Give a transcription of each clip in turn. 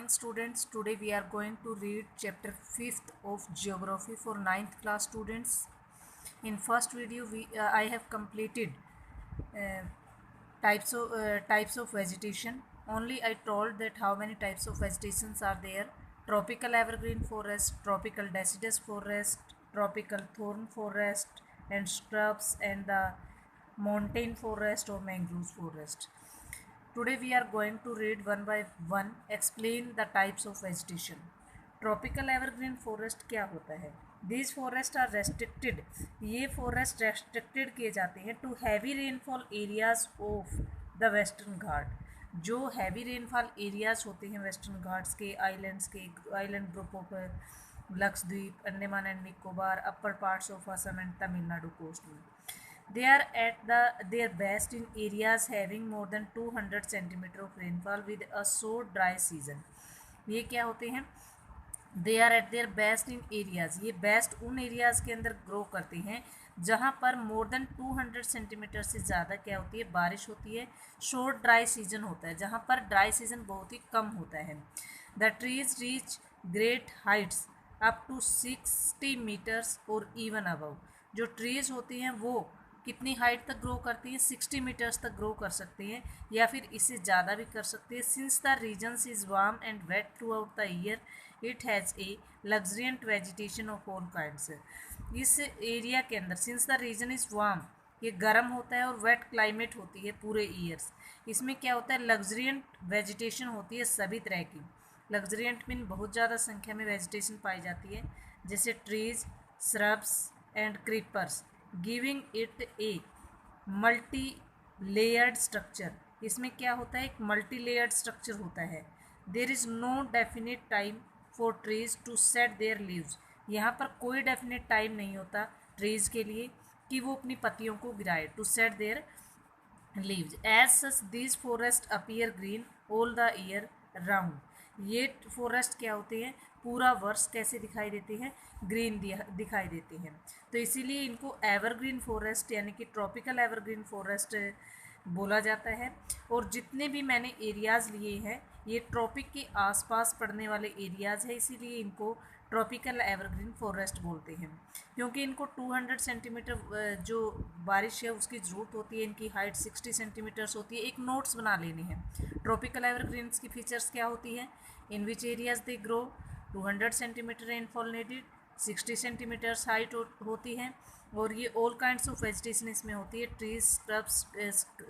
morning students. Today we are going to read chapter 5th of geography for 9th class students. In first video I have completed uh, types of vegetation. Only I told that how many types of vegetations are there: tropical evergreen forest, tropical deciduous forest, tropical thorn forest, and shrubs, and the montane forest or mangrove forest. Today we are going to read one by one, explain the types of vegetation. Tropical evergreen forest क्या होता है? These forest are restricted, ये forest restricted किए जाते हैं to heavy rainfall areas of the western Ghat. जो heavy rainfall areas होते हैं वेस्टर्न घाट्स के, आइलैंड्स के, island group of Lakshadweep, Andaman and Nicobar, upper parts of Assam and Tamil Nadu coast में. They are at their best in areas having more than 200 centimeter of rainfall with a short dry season. ये क्या होते हैं? They are at their best in areas. ये best उन areas के अंदर grow करते हैं जहाँ पर मोर देन 200 सेंटीमीटर से ज़्यादा क्या होती है, बारिश होती है. शॉर्ट ड्राई सीजन होता है, जहाँ पर ड्राई सीजन बहुत ही कम होता है. The trees reach great heights up to 60 metres और इवन अबव. जो ट्रीज होती हैं वो कितनी हाइट तक ग्रो करती हैं? 60 मीटर्स तक ग्रो कर सकते हैं या फिर इससे ज़्यादा भी कर सकते हैं. Since the regions is warm and wet throughout the year, it has a luxuriant vegetation of all kinds. इस एरिया के अंदर since the region is warm, ये गर्म होता है और वेट क्लाइमेट होती है पूरे ईयर्स. इसमें क्या होता है? लग्जरियंट वेजिटेशन होती है सभी तरह की. लग्जरियंट मीन बहुत ज़्यादा संख्या में वेजिटेशन पाई जाती है, जैसे trees, shrubs and creepers, giving it a multi layered structure. इसमें क्या होता है? एक मल्टी लेयर्ड स्ट्रक्चर होता है. There is no definite time for trees to shed their leaves. यहाँ पर कोई डेफिनेट टाइम नहीं होता ट्रीज के लिए कि वो अपनी पत्तियों को गिराए. To shed their leaves as such these forest appear green all the year round. ये फॉरेस्ट क्या होते हैं? पूरा वर्ष कैसे दिखाई देते हैं? ग्रीन दिखाई देते हैं. तो इसीलिए इनको एवरग्रीन फॉरेस्ट यानी कि ट्रॉपिकल एवरग्रीन फॉरेस्ट बोला जाता है. और जितने भी मैंने एरियाज़ लिए हैं ये ट्रॉपिक के आसपास पड़ने वाले एरियाज़ है, इसीलिए इनको ट्रॉपिकल एवरग्रीन फॉरेस्ट बोलते हैं. क्योंकि इनको 200 सेंटीमीटर जो बारिश है उसकी ज़रूरत होती है. इनकी हाइट 60 सेंटीमीटर्स होती है. एक नोट्स बना लेने हैं. ट्रॉपिकल एवरग्रीन्स की फीचर्स क्या होती है? In which areas they grow, 200 centimetre rainfall needed, 60 centimetres height होती है, और ये ऑल काइंड्स ऑफ वेजिटेशन इसमें होती है. ट्रीज, स्क्रब्स,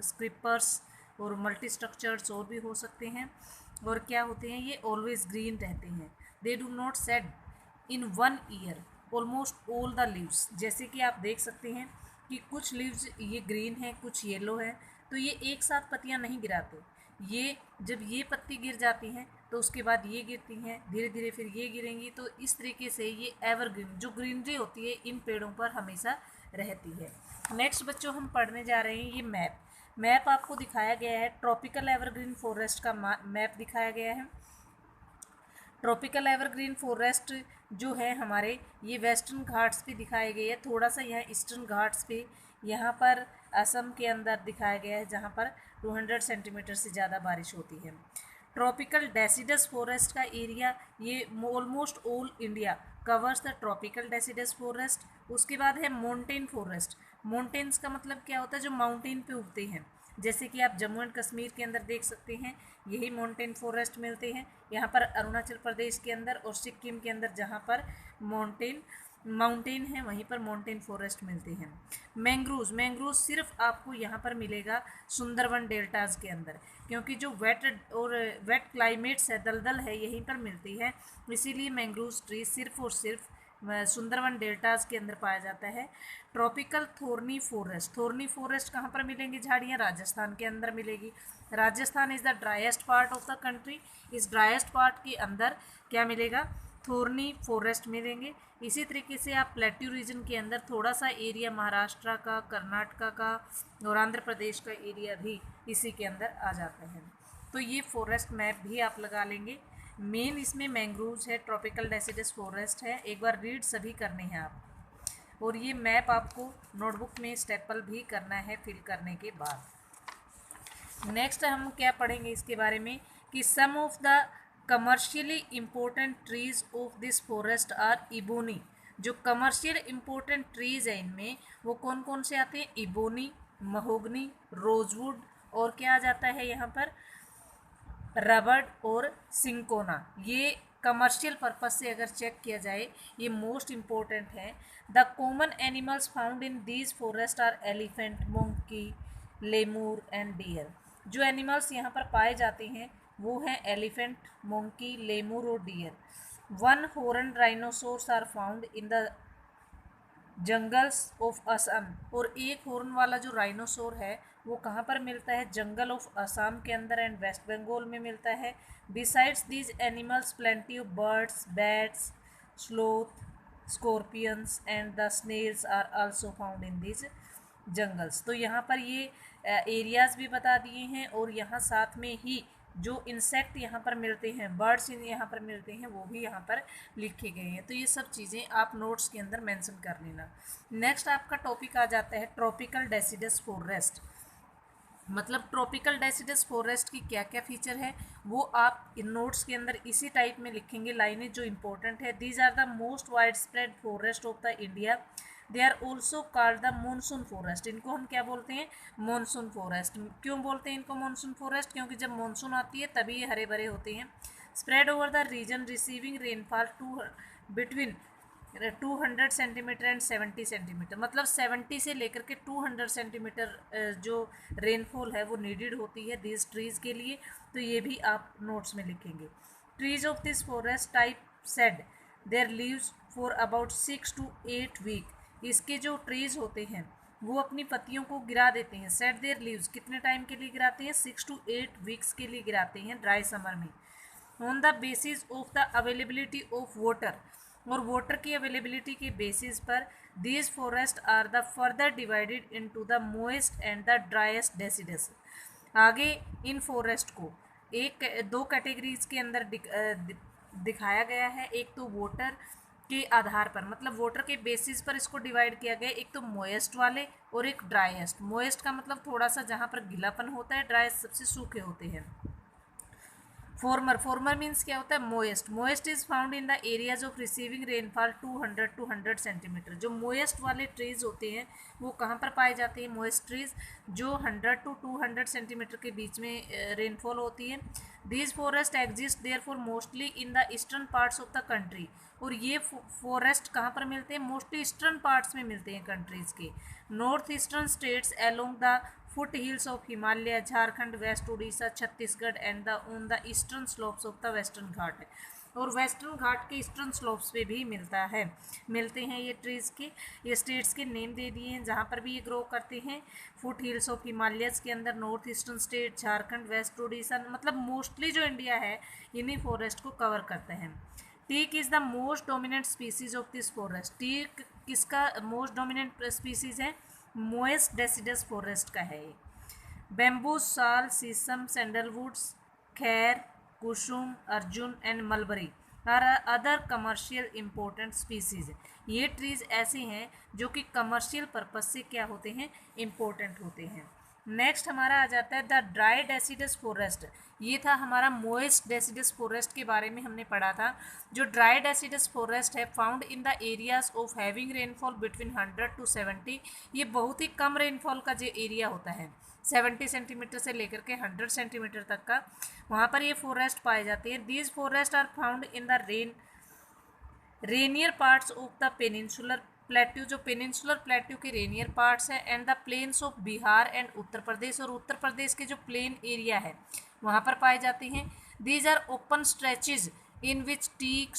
स्क्रिपर्स और मल्टी स्ट्रक्चर्स और भी हो सकते हैं. और क्या होते हैं? ये ऑलवेज ग्रीन रहते हैं. They do not said in one year almost all the leaves. जैसे कि आप देख सकते हैं कि कुछ लीव्स ये ग्रीन है, कुछ येलो है, तो ये एक साथ पत्तियाँ नहीं गिराते. ये जब ये पत्ती गिर जाती हैं तो उसके बाद ये गिरती हैं, धीरे धीरे फिर ये गिरेंगी. तो इस तरीके से ये एवरग्रीन जो ग्रीनरी होती है इन पेड़ों पर हमेशा रहती है. नेक्स्ट बच्चों हम पढ़ने जा रहे हैं ये मैप आपको दिखाया गया है. ट्रॉपिकल एवरग्रीन फॉरेस्ट का मैप दिखाया गया है. ट्रॉपिकल एवरग्रीन फॉरेस्ट जो है हमारे, ये वेस्टर्न घाट्स पे दिखाए गए हैं. थोड़ा सा यहाँ ईस्टर्न घाट्स पे, यहाँ पर असम के अंदर दिखाया गया है जहाँ पर 200 सेंटीमीटर से ज़्यादा बारिश होती है. ट्रॉपिकल डेसिडस फॉरेस्ट का एरिया ये almost all India covers the tropical deciduous forest. उसके बाद है माउंटेन फॉरेस्ट. माउंटेन्स का मतलब क्या होता है? जो माउंटेन पे उगते हैं, जैसे कि आप जम्मू एंड कश्मीर के अंदर देख सकते हैं यही माउंटेन फॉरेस्ट मिलते हैं. यहाँ पर अरुणाचल प्रदेश के अंदर और सिक्किम के अंदर जहाँ पर माउंटेन है वहीं पर माउंटेन फॉरेस्ट मिलते हैं. मैंग्रोव्स सिर्फ आपको यहाँ पर मिलेगा सुंदरवन डेल्टाज के अंदर, क्योंकि जो वेट क्लाइमेट्स है, दलदल है, यहीं पर मिलती है. इसीलिए मैंग्रोव्स ट्री सिर्फ और सिर्फ सुंदरवन डेल्टाज के अंदर पाया जाता है. ट्रॉपिकल थोर्नी फॉरेस्ट कहाँ पर मिलेंगी झाड़ियाँ? राजस्थान के अंदर मिलेगी. Rajasthan is the driest part of the country. इस ड्राइएस्ट पार्ट के अंदर क्या मिलेगा? थोर्नी फॉरेस्ट मिलेंगे. इसी तरीके से आप प्लेट्यू रीजन के अंदर थोड़ा सा एरिया महाराष्ट्र का, कर्नाटका का और आंध्र प्रदेश का एरिया भी इसी के अंदर आ जाता है. तो ये फॉरेस्ट मैप भी आप लगा लेंगे. मेन इसमें मैंग्रोव्स है, ट्रॉपिकल डेसिडस फॉरेस्ट है. एक बार रीड सभी करने हैं आप, और ये मैप आपको नोटबुक में स्टेपल भी करना है फिल करने के बाद. नेक्स्ट हम क्या पढ़ेंगे इसके बारे में कि some of the commercially important trees of this forest are ebony. जो कमर्शियल इम्पोर्टेंट ट्रीज है इनमें वो कौन कौन से आते हैं? इबोनी, महोगनी, रोजवुड और क्या आ जाता है यहाँ पर? रबड़ और सिंकोना। ये कमर्शियल पर्पज से अगर चेक किया जाए ये मोस्ट इम्पोर्टेंट है। The common animals found in these forest are elephant, monkey, lemur and deer. जो एनिमल्स यहाँ पर पाए जाते हैं वो हैं एलिफेंट, मोंकी, लेमूर और deer. One horn rhinoceros are found in the jungles of Assam. और एक हॉर्न वाला जो राइनोसोर है वो कहाँ पर मिलता है? जंगल ऑफ असम के अंदर एंड वेस्ट बंगाल में मिलता है। Besides these animals plenty of birds, bats, sloth, scorpions and the snails are also found in these jungles. तो यहाँ पर ये एरियाज भी बता दिए हैं और यहाँ साथ में ही जो इंसेक्ट यहाँ पर मिलते हैं, बर्ड्स यहाँ पर मिलते हैं, वो भी यहाँ पर लिखे गए हैं। तो ये सब चीज़ें आप नोट्स के अंदर मेंशन कर लेना। नेक्स्ट आपका टॉपिक आ जाता है ट्रॉपिकल डेसिडस फॉरेस्ट। मतलब ट्रॉपिकल डेसिडस फॉरेस्ट की क्या क्या फीचर है वो आप इन नोट्स के अंदर इसी टाइप में लिखेंगे, लाइनें जो इंपॉर्टेंट है। These are the most wide spread forest of the India. They are also called the monsoon forest. इनको हम क्या बोलते हैं? Monsoon forest. क्यों बोलते हैं इनको मानसून फॉरेस्ट? क्योंकि जब मानसून आती है तभी ये हरे भरे होते हैं। Spread over the region receiving rainfall between 200 centimetre and 70 centimetre. मतलब 70 से लेकर के 200 सेंटीमीटर जो रेनफॉल है वो नीडेड होती है दीज ट्रीज़ के लिए। तो ये भी आप नोट्स में लिखेंगे। Trees of this forest type shed their leaves for about 6 to 8 week. इसके जो ट्रीज होते हैं वो अपनी पत्तियों को गिरा देते हैं। सेट देयर लीव्स कितने टाइम के लिए गिराते हैं? 6 to 8 वीक्स के लिए गिराते हैं ड्राई समर में। On the basis of the availability of water. और वाटर की अवेलेबिलिटी के बेसिस पर these forest are the further divided into the moist and the driest deciduous. आगे इन फॉरेस्ट को दो कैटेगरीज के अंदर दिखाया गया है। एक तो वाटर के आधार पर, मतलब वाटर के बेसिस पर इसको डिवाइड किया गया। एक तो मोएस्ट वाले और एक ड्राइएस्ट। मोएस्ट का मतलब थोड़ा सा जहाँ पर गीलापन होता है, ड्राइएस्ट सबसे सूखे होते हैं। फॉर्मर मीन्स क्या होता है? Moist. Moist is found in the areas of receiving rainfall 200 to 100 centimetre. जो मोएस्ट वाले ट्रीज होते हैं वो कहाँ पर पाए जाते हैं? मोएस्ट ट्रीज जो 100 to 200 सेंटीमीटर के बीच में रेनफॉल होती है। These forest exist there for mostly in the eastern parts of the country. और ये फॉरेस्ट कहाँ पर मिलते हैं? मोस्टली ईस्टर्न पार्ट्स में मिलते हैं कंट्रीज के। North eastern states along the foothills of Himalaya, Jharkhand, west Orissa, Chhattisgarh and the on the eastern slopes of the western Ghat. और वेस्टर्न घाट के ईस्टर्न स्लोप्स पे भी मिलते हैं ये ट्रीज़ के। ये स्टेट्स के नेम दे दिए हैं जहाँ पर भी ये ग्रो करते हैं। फुट हिल्स ऑफ हिमालयस के अंदर north eastern state, Jharkhand, west Orissa, मतलब मोस्टली जो इंडिया है इन्हीं फॉरेस्ट को कवर करते हैं। Teak is the most dominant species of this forest. Teak किसका मोस्ट डोमिनेंट स्पीसीज है? मोएस्ट डेसिडस फॉरेस्ट का है ये। Bamboo, sal, shisham, sandalwoods, khair, kusum, arjun and mulberry are other commercial important species. ये ट्रीज ऐसे हैं जो कि कमर्शियल पर्पज से क्या होते हैं? इम्पोर्टेंट होते हैं। नेक्स्ट हमारा आ जाता है द ड्राई डेसिडस फॉरेस्ट। ये था हमारा मोएस्ट डेसिडस फॉरेस्ट के बारे में हमने पढ़ा था। जो ड्राई डेसिडस फॉरेस्ट है found in the areas of having rainfall between 100 to 70। ये बहुत ही कम रेनफॉल का जो एरिया होता है 70 सेंटीमीटर से लेकर के 100 सेंटीमीटर तक का, वहाँ पर ये फॉरेस्ट पाए जाते हैं। These forest are found in the rainier parts of the peninsular plateau. जो पेनिनसुलर प्लेट्यू के रेनियर पार्ट्स है and the plains of Bihar and Uttar Pradesh. और उत्तर प्रदेश के जो प्लेन एरिया है वहाँ पर पाए जाते हैं। These are open stretches in which teak,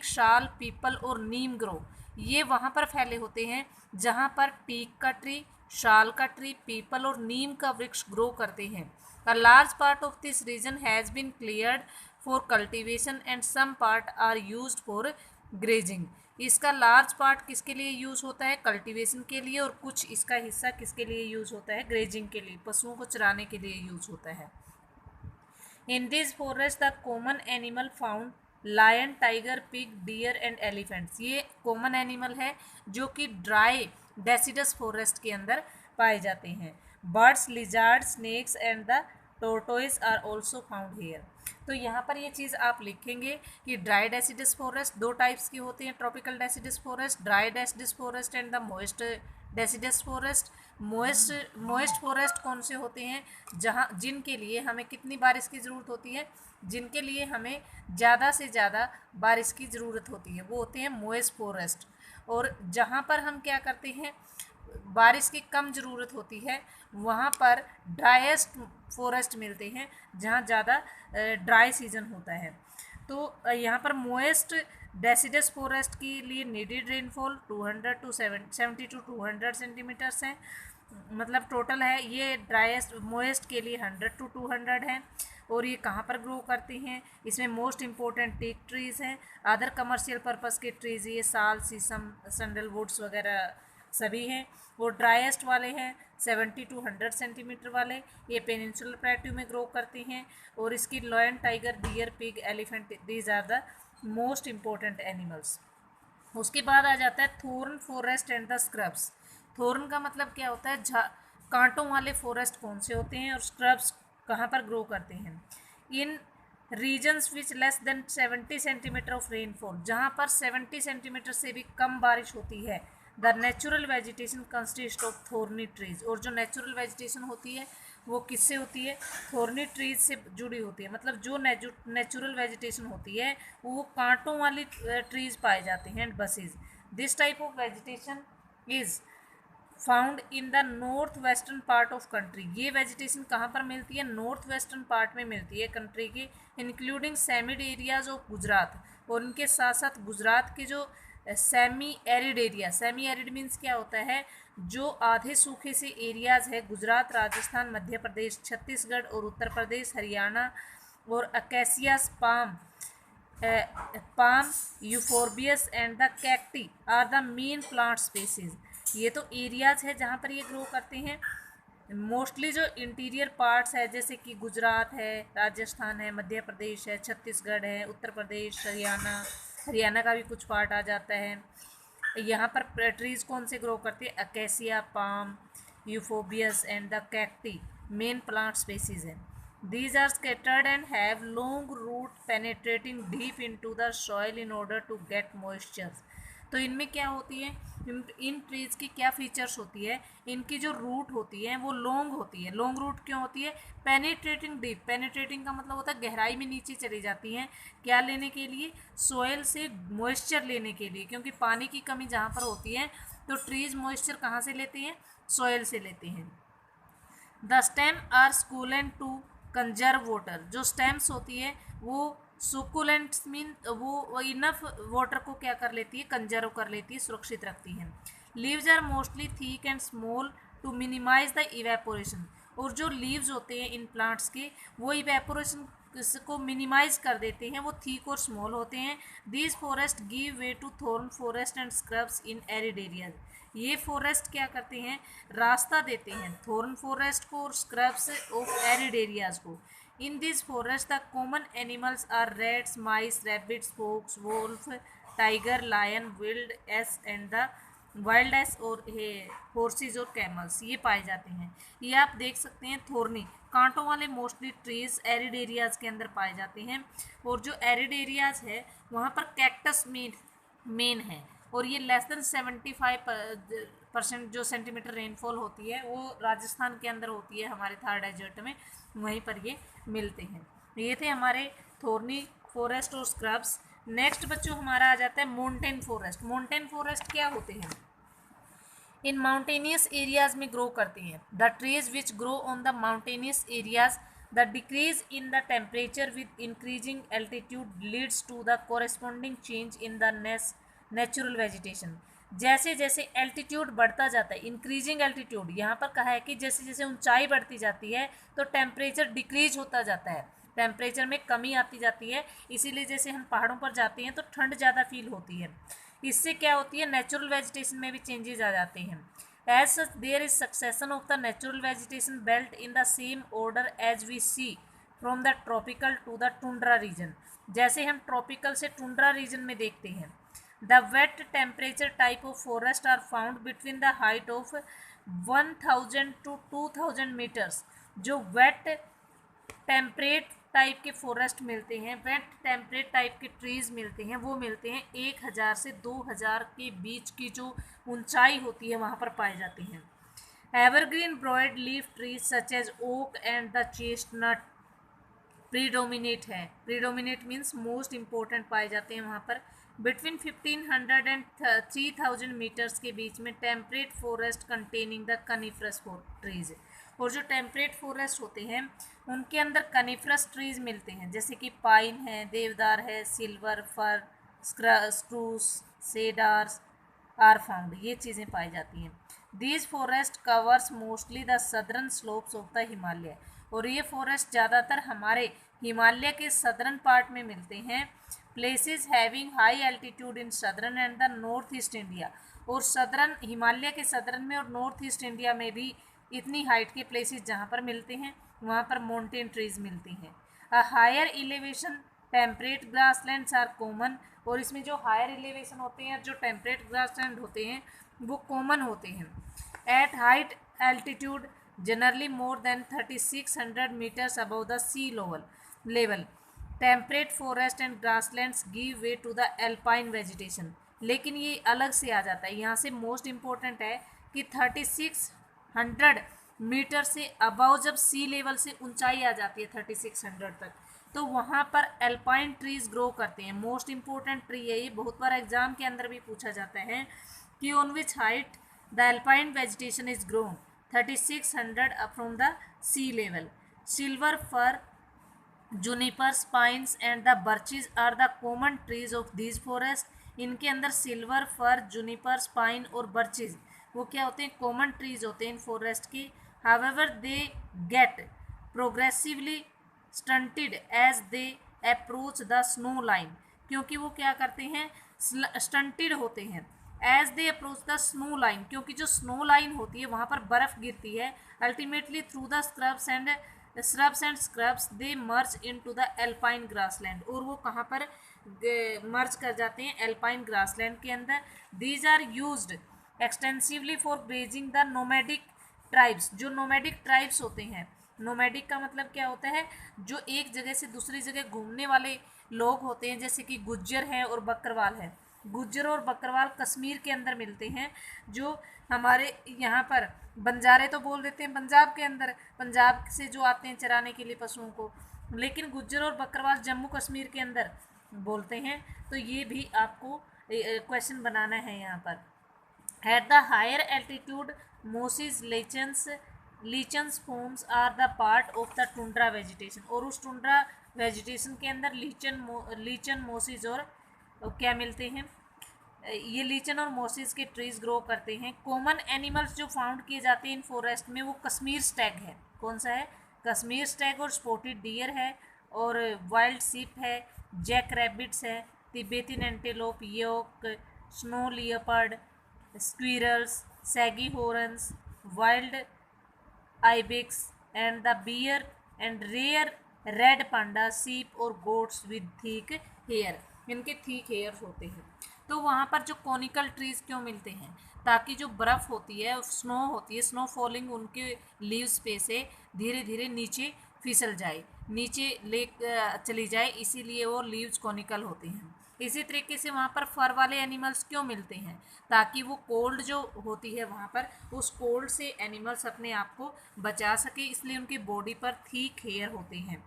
sal, peepal और नीम ग्रो। ये वहाँ पर फैले होते हैं जहाँ पर टीक का ट्री, शाल का ट्री, पीपल और नीम का वृक्ष ग्रो करते हैं। A large part of this region has been cleared for cultivation and some part are used for grazing. इसका लार्ज पार्ट किसके लिए यूज़ होता है? कल्टीवेशन के लिए। और कुछ इसका हिस्सा किसके लिए यूज़ होता है? ग्रेजिंग के लिए, पशुओं को चराने के लिए यूज़ होता है। In this forest the common animal found lion, tiger, pig, deer and elephants. ये कॉमन एनिमल है जो कि ड्राई डेसिडस फॉरेस्ट के अंदर पाए जाते हैं। Birds, lizard, snakes and the tortoise are also found here। तो यहाँ पर ये चीज़ आप लिखेंगे कि ड्राई डेसिडस फॉरेस्ट दो टाइप्स की होती हैं, tropical deciduous forest, dry deciduous forest and the moist deciduous forest. Moist forest कौन से होते हैं, जहाँ जिनके लिए हमें कितनी बारिश की ज़रूरत होती है, जिनके लिए हमें ज़्यादा से ज़्यादा बारिश की ज़रूरत होती है, वो होते हैं मोइस्ट फॉरेस्ट। और जहाँ पर हम क्या करते हैं, बारिश की कम ज़रूरत होती है, वहाँ पर ड्राइएस्ट फॉरेस्ट मिलते हैं, जहाँ ज़्यादा ड्राई सीजन होता है। तो यहाँ पर मोएस्ट डेसिडस फॉरेस्ट के लिए needed rainfall 200 to 70 to 200 centimetres है, मतलब टोटल है। ये ड्राइएस्ट मोएस्ट के लिए 100 टू 200 है। और ये कहाँ पर ग्रो करते हैं, इसमें मोस्ट इम्पोर्टेंट टीक ट्रीज़ हैं, अदर कमर्शियल पर्पस के ट्रीज़ ये साल, शीशम, सैंडलवुड्स वगैरह सभी हैं। वो ड्राइएस्ट वाले हैं 70 टू 100 सेंटीमीटर वाले, ये पेनिनसुलर प्लेट्यू में ग्रो करते हैं। और इसकी lion, tiger, deer, pig, elephant, these are the most important animals. उसके बाद आ जाता है thorn forest and the scrubs. Thorn का मतलब क्या होता है, कांटों वाले फॉरेस्ट कौन से होते हैं, और स्क्रब्स कहाँ पर ग्रो करते हैं। In regions which less than 70 centimetre of rainfall, जहाँ पर 70 सेंटीमीटर से भी कम बारिश होती है, the natural vegetation consist of thorny trees. और जो नेचुरल वेजिटेशन होती है वो किससे होती है, थोर्नी ट्रीज से जुड़ी होती है। मतलब जो नेचुरल वेजिटेशन होती है वो कांटों वाली ट्रीज पाए जाते हैं, buses. This type of vegetation is found in the north western part of country. ये वेजिटेशन कहाँ पर मिलती है, नॉर्थ वेस्टर्न पार्ट में मिलती है कंट्री के, इंक्लूडिंग सेमिड एरियाज ऑफ गुजरात। और इनके साथ साथ गुजरात के जो semi arid area, semi arid means क्या होता है, जो आधे सूखे से एरियाज है, गुजरात, राजस्थान, मध्य प्रदेश, छत्तीसगढ़ और उत्तर प्रदेश, हरियाणा। और acacias, palm, euphorbias and the cacti are the main plant species. ये तो एरियाज है जहाँ पर ये ग्रो करते हैं। मोस्टली जो इंटीरियर पार्ट्स है, जैसे कि गुजरात है, राजस्थान है, मध्य प्रदेश है, छत्तीसगढ़ है, उत्तर प्रदेश, हरियाणा का भी कुछ पार्ट आ जाता है। यहाँ पर ट्रीज़ कौन से ग्रो करती है, acacia, palm, euphorbias and the cacti main plant species है। These are scattered and have long root penetrating deep into the soil in order to get moisture। तो इनमें क्या होती है, इन ट्रीज़ की क्या फीचर्स होती है, इनकी जो रूट होती है वो लॉन्ग होती है। लॉन्ग रूट क्यों होती है, पेनिट्रेटिंग डीप। पेनिट्रेटिंग का मतलब होता है गहराई में नीचे चली जाती हैं, क्या लेने के लिए, सॉइल से मॉइस्चर लेने के लिए। क्योंकि पानी की कमी जहाँ पर होती है तो ट्रीज़ मॉइस्चर कहाँ से लेते हैं, सॉइल से लेते हैं। The stem are succulent to conserve water. जो स्टेम्स होती है वो सुकुलेंट्स मीन वो इनफ वाटर को क्या कर लेती है, कंजर्व कर लेती है, सुरक्षित रखती है। Leaves are mostly thick and small to minimize the evaporation. और जो लीव्स होते हैं इन प्लांट्स के वो इवेपोरेशन को मिनिमाइज कर देते हैं, वो थिक और स्मॉल होते हैं। These forest give way to thorn forest and scrubs in arid areas. ये फॉरेस्ट क्या करते हैं, रास्ता देते हैं थॉर्न फॉरेस्ट को और स्क्रब्स ऑफ एरिड एरियाज को। In this forest the common animals are rats, mice, rabbits, fox, wolf, tiger, lion, wild ass और हॉर्सेस और कैमल्स ये पाए जाते हैं। ये आप देख सकते हैं, थोर्नी कांटों वाले मोस्टली ट्रीज एरिड एरियाज के अंदर पाए जाते हैं। और जो एरिड एरियाज है वहाँ पर कैक्टस मेन है। और ये लेस देन 75% जो सेंटीमीटर रेनफॉल होती है वो राजस्थान के अंदर होती है, हमारे थार डेजर्ट में, वहीं पर ये मिलते हैं। ये थे हमारे थोर्नी फॉरेस्ट और स्क्रब्स। नेक्स्ट बच्चों हमारा आ जाता है माउंटेन फॉरेस्ट। माउंटेन फॉरेस्ट क्या होते हैं, इन माउंटेनियस एरियाज में ग्रो करते हैं। The trees which grow on the mountainous areas, the decrease in the temperature with increasing altitude leads to the corresponding change in the natural vegetation. जैसे जैसे altitude बढ़ता जाता है, इंक्रीजिंग एल्टीट्यूड, यहाँ पर कहा है कि जैसे जैसे ऊंचाई बढ़ती जाती है तो टेम्परेचर डिक्रीज होता जाता है, टेम्परेचर में कमी आती जाती है। इसीलिए जैसे हम पहाड़ों पर जाते हैं तो ठंड ज़्यादा फील होती है। इससे क्या होती है, नेचुरल वेजिटेशन में भी चेंजेस आ जाते हैं। As such there is succession of the natural vegetation belt in the same order as we see from the tropical to the tundra region. जैसे हम ट्रॉपिकल से टुंड्रा रीजन में देखते हैं, the wet temperature type of forest are found between the height of 1000 to 2000 metres. जो wet temperate type के forest मिलते हैं, वेट टेम्परेट टाइप के ट्रीज मिलते हैं, वो मिलते हैं 1000 से 2000 के बीच की जो ऊंचाई होती है वहाँ पर पाए जाते हैं। Evergreen broad leaf trees such as oak and the chestnut predominate है। प्रीडोमिनेट मीन्स मोस्ट इम्पोर्टेंट पाए जाते हैं वहाँ पर। बिटवीन 1500 एंड 3000 मीटर्स के बीच में temperate forest containing the coniferous trees. और जो टेम्परेट फॉरेस्ट होते हैं उनके अंदर कनीफरस ट्रीज मिलते हैं, जैसे कि पाइन है, देवदार है, silver fir, spruce, cedars are found, ये चीज़ें पाई जाती हैं। These forest covers mostly the southern slopes of the Himalaya. और ये फॉरेस्ट ज़्यादातर हमारे हिमालय के सदर्न पार्ट में मिलते हैं। Places having high altitude in southern and the north east India. और सदर्न हिमालय के सदर्न में और नॉर्थ ईस्ट इंडिया में भी इतनी हाइट के प्लेसेस जहाँ पर मिलते हैं वहाँ पर माउंटेन ट्रीज मिलती हैं। A higher elevation temperate grasslands are common. और इसमें जो हायर एलिवेशन होते हैं, जो टेम्परेट ग्रासलैंड होते हैं, वो कॉमन होते हैं। At height altitude generally more than 3600 metres above the sea level temperate forest and grasslands give way to the alpine vegetation. लेकिन ये अलग से आ जाता है, यहाँ से मोस्ट इम्पोर्टेंट है कि 3600 मीटर से अबव जब सी लेवल से ऊंचाई आ जाती है 3600 तक, तो वहाँ पर एल्पाइन ट्रीज ग्रो करते हैं। मोस्ट इम्पोर्टेंट ट्री है ये, बहुत बार एग्जाम के अंदर भी पूछा जाता है कि on which height the alpine vegetation is grown 3600 from the sea level. Silver fir, junipers, pines and the birches are the common trees of these forest. इनके अंदर सिल्वर फर, जुनिपर्स, पाइन और बर्चेज वो क्या होते हैं, कॉमन ट्रीज होते हैं इन फॉरेस्ट के। However they get progressively stunted as they approach the snow line. क्योंकि वो क्या करते हैं, स्टंटेड होते हैं as they approach the snow line, क्योंकि जो स्नो लाइन होती है वहाँ पर बर्फ़ गिरती है। Ultimately through the shrubs and scrubs they merge into the alpine grassland। और वो कहाँ पर मर्ज कर जाते हैं, एल्पाइन ग्रासलैंड के अंदर। These are used extensively for grazing the nomadic tribes. जो नोमैडिक ट्राइब्स होते हैं, नोमैडिक का मतलब क्या होता है, जो एक जगह से दूसरी जगह घूमने वाले लोग होते हैं, जैसे कि गुज्जर हैं और बकरवाल है। गुज्जर और बकरवाल कश्मीर के अंदर मिलते हैं। जो हमारे यहाँ पर बंजारे तो बोल देते हैं पंजाब के अंदर, पंजाब से जो आते हैं चराने के लिए पशुओं को, लेकिन गुज्जर और बकरवाल जम्मू कश्मीर के अंदर बोलते हैं। तो ये भी आपको क्वेश्चन बनाना है यहाँ पर। At the higher altitude mosses lichens forms are the part of the tundra vegetation. और उस टुंड्रा वेजिटेशन के अंदर लीचन मोसिस और क्या मिलते हैं, ये लीचन और मोसिस के ट्रीज ग्रो करते हैं। कॉमन एनिमल्स जो फाउंड किए जाते हैं इन फॉरेस्ट में वो कश्मीर स्टैग है। कौन सा है, कश्मीर स्टैग और स्पॉटेड डियर है, और वाइल्ड सीप है, जैक रैबिट्स है, Tibetan antelope, yak, snow leopard, squirrels, shaggy horns, wild ibex and the bear and rare red panda, sheep और गोट्स विद थिक हेयर। इनके थिक हेयर्स होते हैं। तो वहाँ पर जो कॉनिकल ट्रीज क्यों मिलते हैं, ताकि जो बर्फ़ होती है, स्नो होती है, स्नो फॉलिंग उनके लीव्स पे से धीरे धीरे नीचे फिसल जाए, नीचे ले चली जाए, इसीलिए वो लीव्स कॉनिकल होते हैं। इसी तरीके से वहाँ पर फर वाले एनिमल्स क्यों मिलते हैं, ताकि वो कोल्ड जो होती है वहाँ पर, उस कोल्ड से एनिमल्स अपने आप को बचा सके, इसलिए उनकी बॉडी पर थिक हेयर होते हैं।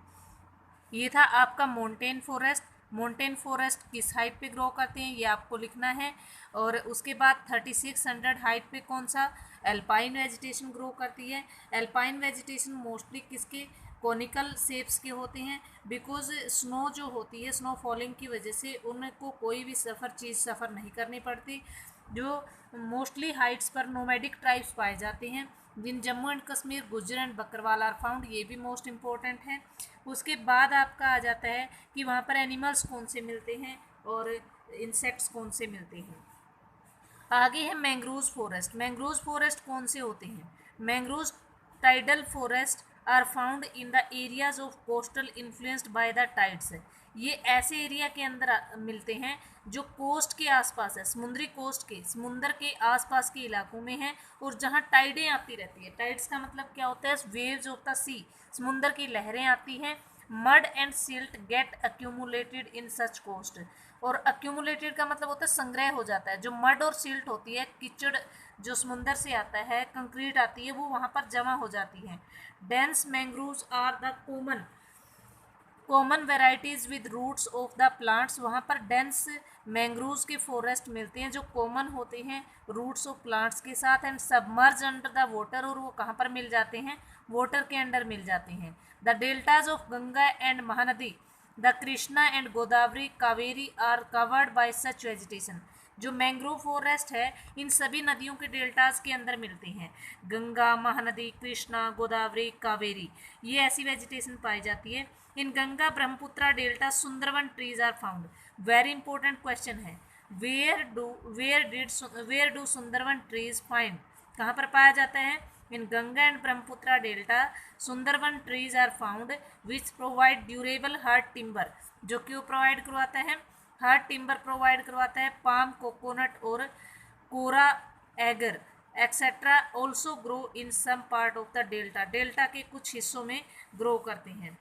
ये था आपका माउंटेन फॉरेस्ट। माउंटेन फॉरेस्ट किस हाइट पे ग्रो करते हैं ये आपको लिखना है। और उसके बाद 3600 हाइट पे कौन सा एल्पाइन वेजिटेशन ग्रो करती है। एल्पाइन वेजिटेशन मोस्टली किसके, कॉनिकल शेप्स के होते हैं, बिकॉज स्नो जो होती है, स्नो फॉलिंग की वजह से उनको कोई भी सफ़र नहीं करनी पड़ती। जो मोस्टली हाइट्स पर नोमैडिक ट्राइब्स पाए जाते हैं, जिन Jammu and Kashmir Gujjar and Bakarwal are found, ये भी मोस्ट इम्पोर्टेंट है। उसके बाद आपका आ जाता है कि वहाँ पर एनिमल्स कौन से मिलते हैं और इंसेक्ट्स कौन से मिलते हैं। आगे है मैंग्रोव फॉरेस्ट। मैंग्रोव फॉरेस्ट कौन से होते हैं, mangrove tidal forest are found in the areas of coastal influenced by the tides. ये ऐसे एरिया के अंदर मिलते हैं जो कोस्ट के आसपास है, समुद्री कोस्ट के, समुंदर के आसपास के इलाकों में है, और जहाँ टाइडें आती रहती है। टाइड्स का मतलब क्या होता है? वेव्स ऑफ द सी, समुंदर की लहरें आती हैं। Mud and silt get accumulated in such coast, और अक्यूमुलेटेड का मतलब होता है संग्रह हो जाता है। जो मड और सिल्ट होती है, कीचड़ जो समुंदर से आता है, कंक्रीट आती है, वो वहाँ पर जमा हो जाती है। Dense mangroves are the common varieties with roots of the plants, वहाँ पर डेंस मैंग्रोव्स के फॉरेस्ट मिलते हैं जो कॉमन होते हैं रूट्स ऑफ प्लांट्स के साथ। And submerge under the water, और वो कहाँ पर मिल जाते हैं? वाटर के अंडर मिल जाते हैं। The deltas of Ganga and Mahanadi, the Krishna and Godavari Kaveri are covered by such vegetation. जो मैंग्रोव फॉरेस्ट है इन सभी नदियों के डेल्टास के अंदर मिलते हैं। गंगा, महानदी, कृष्णा, गोदावरी, कावेरी, ये ऐसी वेजिटेशन पाई जाती है। In Ganga Brahmaputra delta Sundarban trees are found. Very important question है, where do Sundarban trees find, कहाँ पर पाया जाता है? In Ganga and Brahmaputra delta Sundarban trees are found which provide durable hard timber. जो क्यों प्रोवाइड करवाता है? हार्ड टिम्बर प्रोवाइड करवाता है। पाम, कोकोनट और keora agar etcetera also grow in some part of the delta, delta के कुछ हिस्सों में ग्रो करते हैं।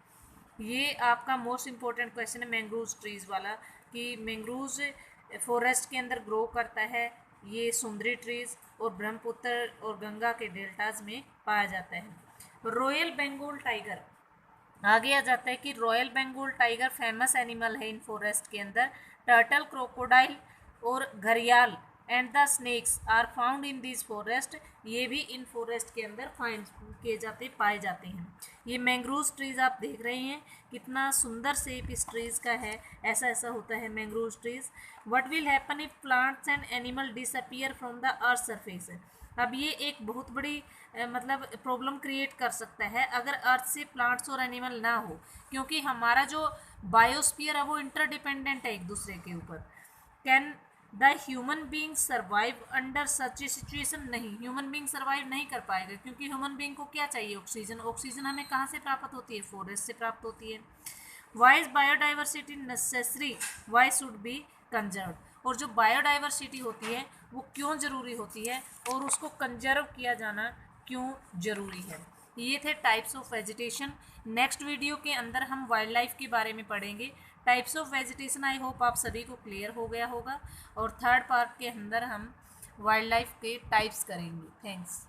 ये आपका मोस्ट इंपॉर्टेंट क्वेश्चन है मैंग्रोव ट्रीज वाला, कि मैंग्रोव फॉरेस्ट के अंदर ग्रो करता है ये सुंदरी ट्रीज, और ब्रह्मपुत्र और गंगा के डेल्टाज में पाया जाता है। रॉयल बंगाल टाइगर, आगे आ जाता है कि royal Bengal tiger famous animal है इन फॉरेस्ट के अंदर। टर्टल, क्रोकोडाइल और घड़ियाल and the snakes are found in this forest, ये भी इन फॉरेस्ट के अंदर फाइंड किए जाते, पाए जाते हैं। ये मैंग्रोव ट्रीज आप देख रहे हैं कितना सुंदर शेप इस ट्रीज का है, ऐसा ऐसा होता है mangrove trees. What will happen if plants and animal disappear from the earth surface. अब ये एक बहुत बड़ी मतलब प्रॉब्लम क्रिएट कर सकता है अगर अर्थ से प्लांट्स और एनिमल ना हो, क्योंकि हमारा जो बायोस्फीयर है वो इंटरडिपेंडेंट है एक दूसरे के ऊपर। Can the human being survive under such A situation? नहीं, ह्यूमन बींग सर्वाइव नहीं कर पाएगा, क्योंकि ह्यूमन बींग को क्या चाहिए? ऑक्सीजन। ऑक्सीजन हमें कहाँ से प्राप्त होती है? फॉरेस्ट से प्राप्त होती है। Why is biodiversity necessary, why should be conserve. और जो बायोडाइवर्सिटी होती है वो क्यों ज़रूरी होती है, और उसको कंजर्व किया जाना क्यों ज़रूरी है। ये थे types of vegetation. Next video के अंदर हम वाइल्ड लाइफ के बारे में पढ़ेंगे। Types of vegetation I hope आप सभी को क्लियर हो गया होगा, और थर्ड पार्ट के अंदर हम वाइल्ड लाइफ के टाइप्स करेंगे। थैंक्स।